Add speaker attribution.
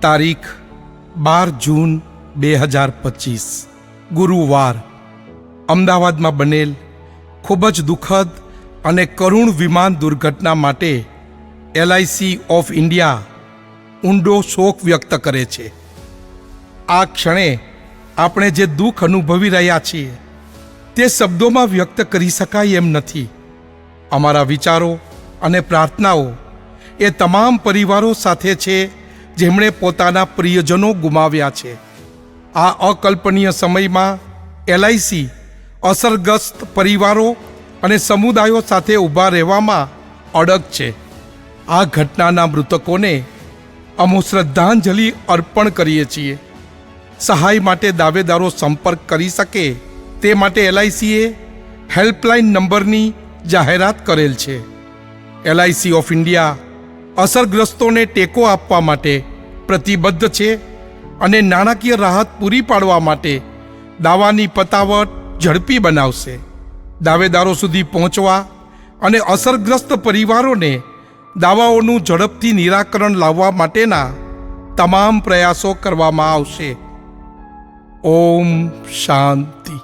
Speaker 1: તારીખ 12 જૂન 2025 ગુરુવાર અમદાવાદમાં બનેલ ખૂબ જ દુઃખદ અને કરુણ વિમાન દુર્ઘટના માટે LIC ઓફ ઇન્ડિયા ઊંડો શોક વ્યક્ત કરે છે. આ ક્ષણે આપણે જે દુઃખ અનુભવી રહ્યા છીએ તે શબ્દોમાં વ્યક્ત કરી શકાય એમ નથી. અમારા વિચારો અને પ્રાર્થનાઓ એ તમામ પરિવારો સાથે છે જેમણે પોતાના પ્રિયજનો ગુમાવ્યા છે. આ અકલ્પનીય સમયમાં LIC અસરગ્રસ્ત પરિવારો અને સમુદાયો સાથે ઊભા રહેવામાં અડગ છે. આ ઘટનાના મૃતકોને અમો શ્રદ્ધાંજલિ અર્પણ કરીએ છીએ. સહાય માટે દાવેદારો સંપર્ક કરી શકે તે માટે LICએ હેલ્પલાઇન નંબરની જાહેરાત કરેલ છે. LIC ઓફ ઇન્ડિયા અસરગ્રસ્તોને ટેકો આપવા માટે પ્રતિબદ્ધ છે અને નાણાકીય રાહત પૂરી પાડવા માટે દાવાની પતાવટ ઝડપી બનાવશે. દાવેદારો સુધી પહોંચવા અને અસરગ્રસ્ત પરિવારોને દાવાઓનું ઝડપથી નિરાકરણ લાવવા માટેના તમામ પ્રયાસો કરવામાં આવશે. ઓમ શાંતિ.